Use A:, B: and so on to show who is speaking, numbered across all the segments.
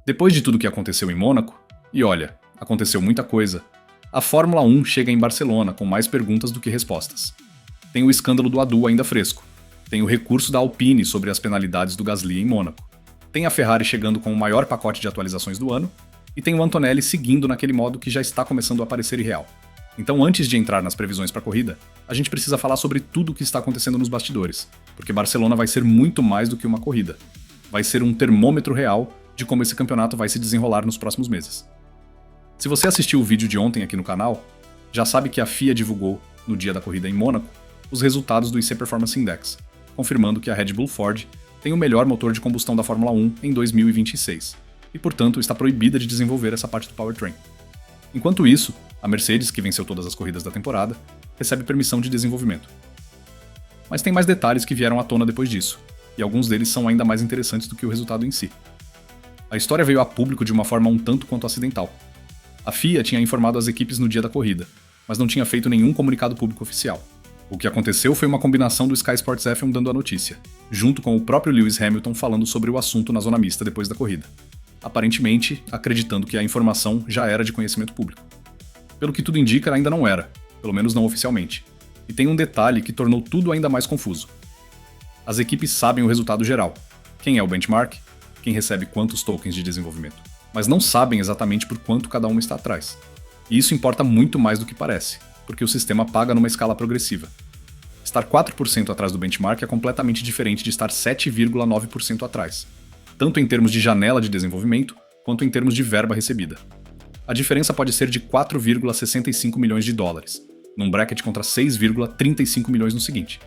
A: Depois de tudo que aconteceu em Mônaco, e olha, aconteceu muita coisa, a Fórmula 1 chega em Barcelona com mais perguntas do que respostas. Tem o escândalo do Adu ainda fresco, tem o recurso da Alpine sobre as penalidades do Gasly em Mônaco, tem a Ferrari chegando com o maior pacote de atualizações do ano, e tem o Antonelli seguindo naquele modo que já está começando a parecer irreal. Então, antes de entrar nas previsões para a corrida, a gente precisa falar sobre tudo o que está acontecendo nos bastidores, porque Barcelona vai ser muito mais do que uma corrida. Vai ser um termômetro real de como esse campeonato vai se desenrolar nos próximos meses. Se você assistiu o vídeo de ontem aqui no canal, já sabe que a FIA divulgou, no dia da corrida em Mônaco, os resultados do IC Performance Index, confirmando que a Red Bull Ford tem o melhor motor de combustão da Fórmula 1 em 2026, e portanto está proibida de desenvolver essa parte do powertrain. Enquanto isso, a Mercedes, que venceu todas as corridas da temporada, recebe permissão de desenvolvimento. Mas tem mais detalhes que vieram à tona depois disso, e alguns deles são ainda mais interessantes do que o resultado em si. A história veio a público de uma forma um tanto quanto acidental. A FIA tinha informado as equipes no dia da corrida, mas não tinha feito nenhum comunicado público oficial. O que aconteceu foi uma combinação do Sky Sports F1 dando a notícia, junto com o próprio Lewis Hamilton falando sobre o assunto na zona mista depois da corrida, aparentemente acreditando que a informação já era de conhecimento público. Pelo que tudo indica, ainda não era, pelo menos não oficialmente. E tem um detalhe que tornou tudo ainda mais confuso. As equipes sabem o resultado geral, quem é o benchmark, quem recebe quantos tokens de desenvolvimento, mas não sabem exatamente por quanto cada uma está atrás. E isso importa muito mais do que parece, porque o sistema paga numa escala progressiva. Estar 4% atrás do benchmark é completamente diferente de estar 7,9% atrás, tanto em termos de janela de desenvolvimento, quanto em termos de verba recebida. A diferença pode ser de 4,65 milhões de dólares, num bracket contra 6,35 milhões no seguinte.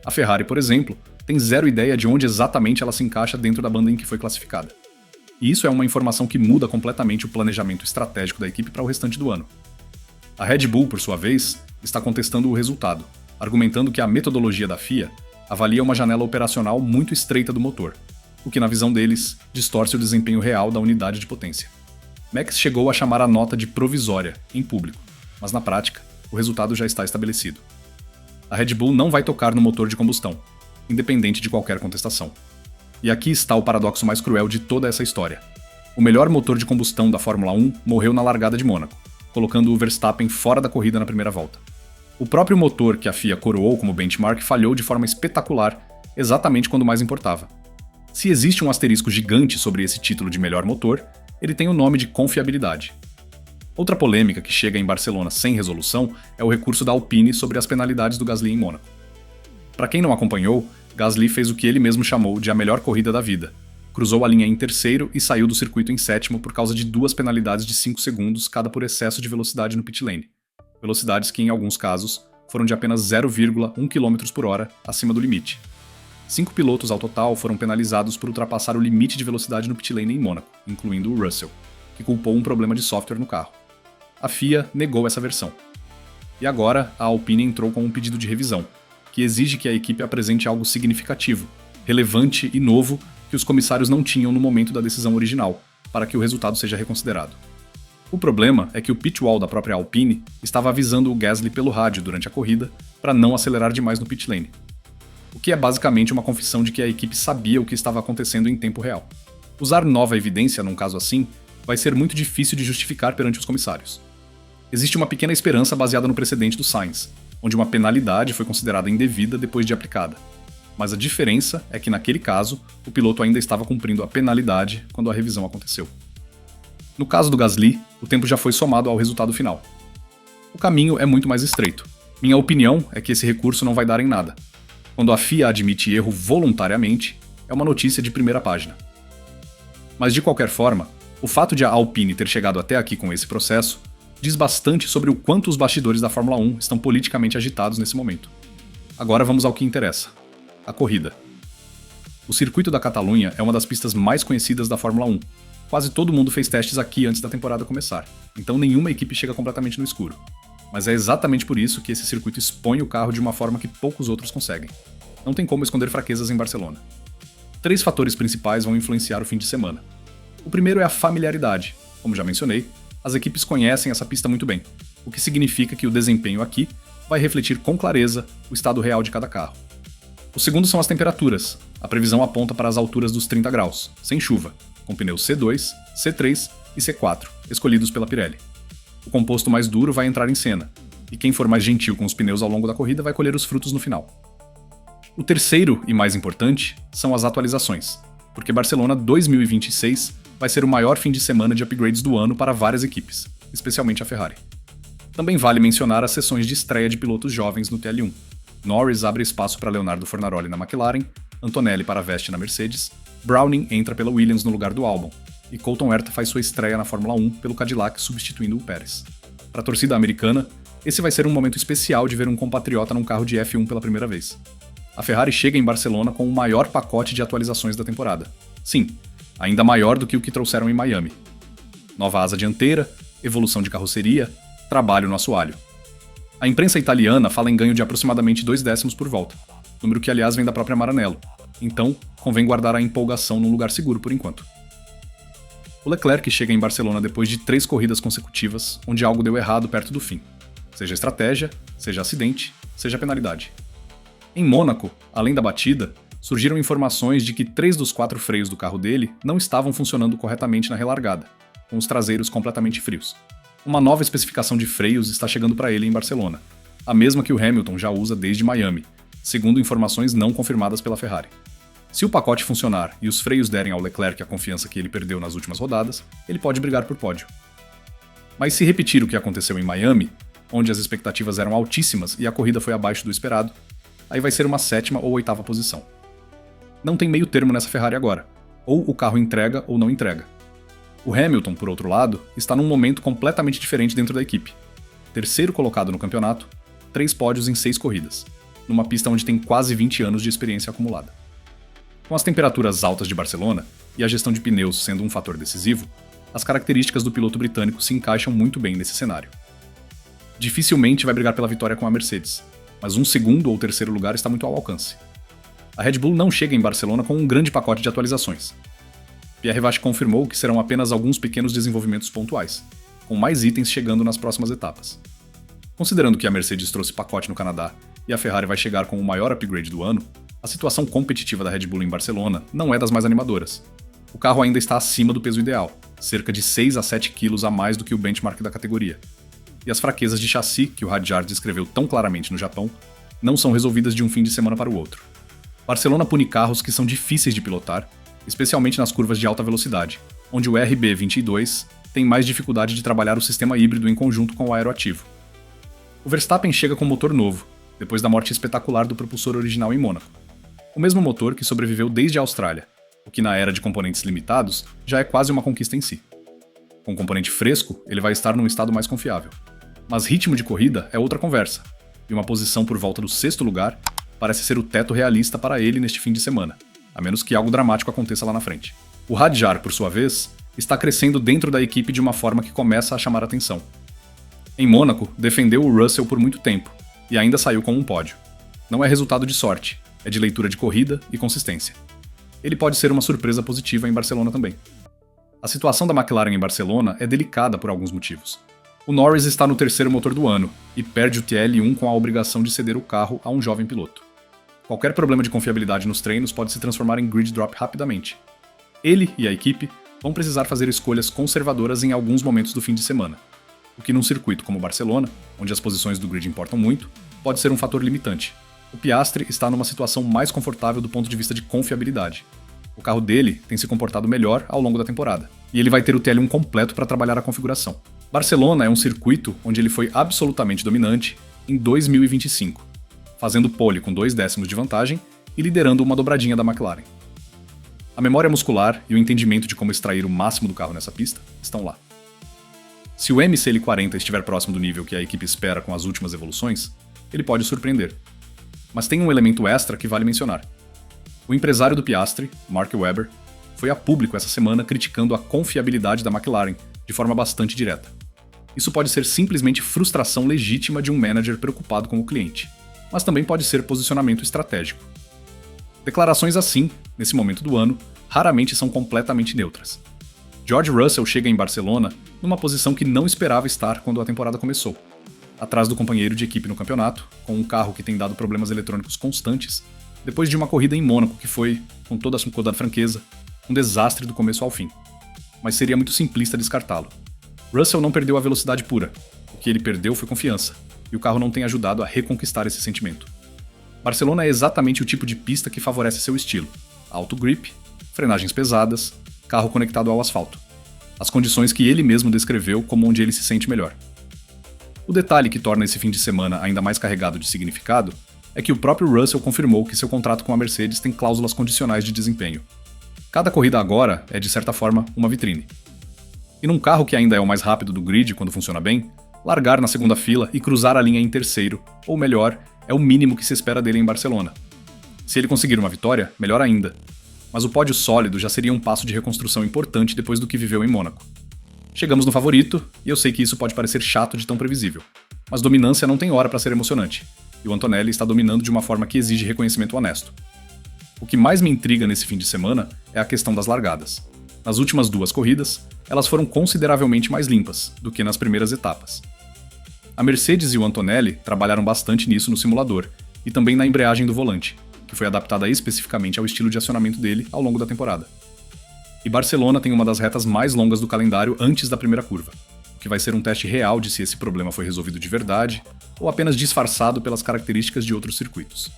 A: A Ferrari, por exemplo, tem zero ideia de onde exatamente ela se encaixa dentro da banda em que foi classificada. E isso é uma informação que muda completamente o planejamento estratégico da equipe para o restante do ano. A Red Bull, por sua vez, está contestando o resultado, argumentando que a metodologia da FIA avalia uma janela operacional muito estreita do motor, o que, na visão deles, distorce o desempenho real da unidade de potência. Max chegou a chamar a nota de provisória, em público, mas na prática, o resultado já está estabelecido. A Red Bull não vai tocar no motor de combustão, independente de qualquer contestação. E aqui está o paradoxo mais cruel de toda essa história. O melhor motor de combustão da Fórmula 1 morreu na largada de Mônaco, colocando o Verstappen fora da corrida na primeira volta. O próprio motor que a FIA coroou como benchmark falhou de forma espetacular, exatamente quando mais importava. Se existe um asterisco gigante sobre esse título de melhor motor, ele tem o nome de confiabilidade. Outra polêmica que chega em Barcelona sem resolução é o recurso da Alpine sobre as penalidades do Gasly em Mônaco. Para quem não acompanhou, Gasly fez o que ele mesmo chamou de a melhor corrida da vida. Cruzou a linha em terceiro e saiu do circuito em sétimo por causa de 2 penalidades de 5 segundos cada por excesso de velocidade no pit lane. Velocidades que, em alguns casos, foram de apenas 0,1 km por hora acima do limite. 5 pilotos ao total foram penalizados por ultrapassar o limite de velocidade no pit lane em Mônaco, incluindo o Russell, que culpou um problema de software no carro. A FIA negou essa versão. E agora, a Alpine entrou com um pedido de revisão, que exige que a equipe apresente algo significativo, relevante e novo que os comissários não tinham no momento da decisão original, para que o resultado seja reconsiderado. O problema é que o pit wall da própria Alpine estava avisando o Gasly pelo rádio durante a corrida para não acelerar demais no pit lane, o que é basicamente uma confissão de que a equipe sabia o que estava acontecendo em tempo real. Usar nova evidência num caso assim vai ser muito difícil de justificar perante os comissários. Existe uma pequena esperança baseada no precedente do Sainz, onde uma penalidade foi considerada indevida depois de aplicada. Mas a diferença é que, naquele caso, o piloto ainda estava cumprindo a penalidade quando a revisão aconteceu. No caso do Gasly, o tempo já foi somado ao resultado final. O caminho é muito mais estreito. Minha opinião é que esse recurso não vai dar em nada. Quando a FIA admite erro voluntariamente, é uma notícia de primeira página. Mas, de qualquer forma, o fato de a Alpine ter chegado até aqui com esse processo diz bastante sobre o quanto os bastidores da Fórmula 1 estão politicamente agitados nesse momento. Agora vamos ao que interessa: a corrida. O circuito da Catalunha é uma das pistas mais conhecidas da Fórmula 1. Quase todo mundo fez testes aqui antes da temporada começar, então nenhuma equipe chega completamente no escuro. Mas é exatamente por isso que esse circuito expõe o carro de uma forma que poucos outros conseguem. Não tem como esconder fraquezas em Barcelona. 3 fatores principais vão influenciar o fim de semana. O primeiro é a familiaridade. Como já mencionei, as equipes conhecem essa pista muito bem, o que significa que o desempenho aqui vai refletir com clareza o estado real de cada carro. O segundo são as temperaturas. A previsão aponta para as alturas dos 30 graus, sem chuva, com pneus C2, C3 e C4, escolhidos pela Pirelli. O composto mais duro vai entrar em cena, e quem for mais gentil com os pneus ao longo da corrida vai colher os frutos no final. O terceiro e mais importante são as atualizações, porque Barcelona 2026 vai ser o maior fim de semana de upgrades do ano para várias equipes, especialmente a Ferrari. Também vale mencionar as sessões de estreia de pilotos jovens no TL1. Norris abre espaço para Leonardo Fornaroli na McLaren, Antonelli para Vesti na Mercedes, Browning entra pela Williams no lugar do Albon, e Colton Herta faz sua estreia na Fórmula 1 pelo Cadillac substituindo o Pérez. Para a torcida americana, esse vai ser um momento especial de ver um compatriota num carro de F1 pela primeira vez. A Ferrari chega em Barcelona com o maior pacote de atualizações da temporada. Sim, ainda maior do que o que trouxeram em Miami. Nova asa dianteira, evolução de carroceria, trabalho no assoalho. A imprensa italiana fala em ganho de aproximadamente 2 décimos por volta, número que aliás vem da própria Maranello, então convém guardar a empolgação num lugar seguro por enquanto. O Leclerc chega em Barcelona depois de 3 corridas consecutivas onde algo deu errado perto do fim, seja estratégia, seja acidente, seja penalidade. Em Mônaco, além da batida, surgiram informações de que 3 dos 4 freios do carro dele não estavam funcionando corretamente na relargada, com os traseiros completamente frios. Uma nova especificação de freios está chegando para ele em Barcelona, a mesma que o Hamilton já usa desde Miami, segundo informações não confirmadas pela Ferrari. Se o pacote funcionar e os freios derem ao Leclerc a confiança que ele perdeu nas últimas rodadas, ele pode brigar por pódio. Mas se repetir o que aconteceu em Miami, onde as expectativas eram altíssimas e a corrida foi abaixo do esperado, aí vai ser uma 7ª ou 8ª posição. Não tem meio termo nessa Ferrari agora, ou o carro entrega ou não entrega. O Hamilton, por outro lado, está num momento completamente diferente dentro da equipe. Terceiro colocado no campeonato, 3 pódios em 6 corridas, numa pista onde tem quase 20 anos de experiência acumulada. Com as temperaturas altas de Barcelona e a gestão de pneus sendo um fator decisivo, as características do piloto britânico se encaixam muito bem nesse cenário. Dificilmente vai brigar pela vitória com a Mercedes, mas um segundo ou terceiro lugar está muito ao alcance. A Red Bull não chega em Barcelona com um grande pacote de atualizações. Pierre Vache confirmou que serão apenas alguns pequenos desenvolvimentos pontuais, com mais itens chegando nas próximas etapas. Considerando que a Mercedes trouxe pacote no Canadá e a Ferrari vai chegar com o maior upgrade do ano, a situação competitiva da Red Bull em Barcelona não é das mais animadoras. O carro ainda está acima do peso ideal, cerca de 6 a 7 quilos a mais do que o benchmark da categoria. E as fraquezas de chassi que o Hadjar descreveu tão claramente no Japão não são resolvidas de um fim de semana para o outro. Barcelona pune carros que são difíceis de pilotar, especialmente nas curvas de alta velocidade, onde o RB22 tem mais dificuldade de trabalhar o sistema híbrido em conjunto com o aeroativo. O Verstappen chega com motor novo, depois da morte espetacular do propulsor original em Mônaco. O mesmo motor que sobreviveu desde a Austrália, o que na era de componentes limitados já é quase uma conquista em si. Com componente fresco, ele vai estar num estado mais confiável. Mas ritmo de corrida é outra conversa, e uma posição por volta do 6º lugar parece ser o teto realista para ele neste fim de semana, a menos que algo dramático aconteça lá na frente. O Hadjar, por sua vez, está crescendo dentro da equipe de uma forma que começa a chamar atenção. Em Mônaco, defendeu o Russell por muito tempo, e ainda saiu com um pódio. Não é resultado de sorte, é de leitura de corrida e consistência. Ele pode ser uma surpresa positiva em Barcelona também. A situação da McLaren em Barcelona é delicada por alguns motivos. O Norris está no 3º motor do ano, e perde o TL1 com a obrigação de ceder o carro a um jovem piloto. Qualquer problema de confiabilidade nos treinos pode se transformar em grid drop rapidamente. Ele e a equipe vão precisar fazer escolhas conservadoras em alguns momentos do fim de semana, o que num circuito como Barcelona, onde as posições do grid importam muito, pode ser um fator limitante. O Piastri está numa situação mais confortável do ponto de vista de confiabilidade. O carro dele tem se comportado melhor ao longo da temporada, e ele vai ter o TL1 completo para trabalhar a configuração. Barcelona é um circuito onde ele foi absolutamente dominante em 2025, fazendo pole com 2 décimos de vantagem e liderando uma dobradinha da McLaren. A memória muscular e o entendimento de como extrair o máximo do carro nessa pista estão lá. Se o MCL40 estiver próximo do nível que a equipe espera com as últimas evoluções, ele pode surpreender. Mas tem um elemento extra que vale mencionar. O empresário do Piastri, Mark Webber, foi a público essa semana criticando a confiabilidade da McLaren de forma bastante direta. Isso pode ser simplesmente frustração legítima de um manager preocupado com o cliente, mas também pode ser posicionamento estratégico. Declarações assim, nesse momento do ano, raramente são completamente neutras. George Russell chega em Barcelona numa posição que não esperava estar quando a temporada começou, atrás do companheiro de equipe no campeonato, com um carro que tem dado problemas eletrônicos constantes, depois de uma corrida em Mônaco que foi, com toda a franqueza, Um desastre do começo ao fim. Mas seria muito simplista descartá-lo. Russell não perdeu a velocidade pura. O que ele perdeu foi confiança, e o carro não tem ajudado a reconquistar esse sentimento. Barcelona é exatamente o tipo de pista que favorece seu estilo. Alto grip, frenagens pesadas, carro conectado ao asfalto. As condições que ele mesmo descreveu como onde ele se sente melhor. O detalhe que torna esse fim de semana ainda mais carregado de significado é que o próprio Russell confirmou que seu contrato com a Mercedes tem cláusulas condicionais de desempenho. Cada corrida agora é, de certa forma, uma vitrine. E num carro que ainda é o mais rápido do grid quando funciona bem, largar na segunda fila e cruzar a linha em terceiro, ou melhor, é o mínimo que se espera dele em Barcelona. Se ele conseguir uma vitória, melhor ainda. Mas o pódio sólido já seria um passo de reconstrução importante depois do que viveu em Mônaco. Chegamos no favorito, e eu sei que isso pode parecer chato de tão previsível. Mas dominância não tem hora para ser emocionante, e o Antonelli está dominando de uma forma que exige reconhecimento honesto. O que mais me intriga nesse fim de semana é a questão das largadas. Nas últimas 2 corridas, elas foram consideravelmente mais limpas do que nas primeiras etapas. A Mercedes e o Antonelli trabalharam bastante nisso no simulador, e também na embreagem do volante, que foi adaptada especificamente ao estilo de acionamento dele ao longo da temporada. E Barcelona tem uma das retas mais longas do calendário antes da primeira curva, o que vai ser um teste real de se esse problema foi resolvido de verdade ou apenas disfarçado pelas características de outros circuitos.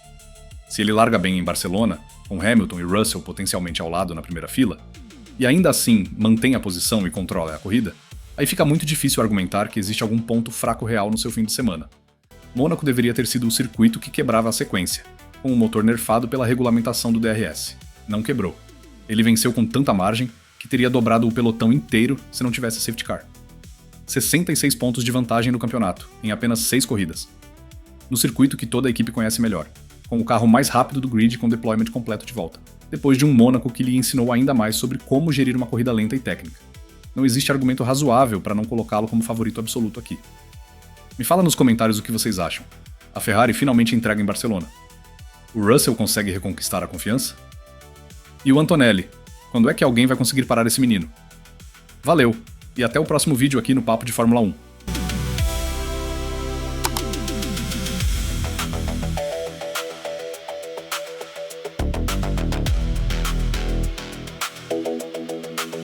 A: Se ele larga bem em Barcelona, com Hamilton e Russell potencialmente ao lado na primeira fila, e ainda assim mantém a posição e controla a corrida, aí fica muito difícil argumentar que existe algum ponto fraco real no seu fim de semana. Mônaco deveria ter sido o circuito que quebrava a sequência, com o motor nerfado pela regulamentação do DRS. Não quebrou. Ele venceu com tanta margem que teria dobrado o pelotão inteiro se não tivesse safety car. 66 pontos de vantagem no campeonato, em apenas 6 corridas. No circuito que toda a equipe conhece melhor, com o carro mais rápido do grid com deployment completo de volta, depois de um Mônaco que lhe ensinou ainda mais sobre como gerir uma corrida lenta e técnica. Não existe argumento razoável para não colocá-lo como favorito absoluto aqui. Me fala nos comentários o que vocês acham. A Ferrari finalmente entrega em Barcelona. O Russell consegue reconquistar a confiança? E o Antonelli? Quando é que alguém vai conseguir parar esse menino? Valeu, e até o próximo vídeo aqui no Papo de Fórmula 1.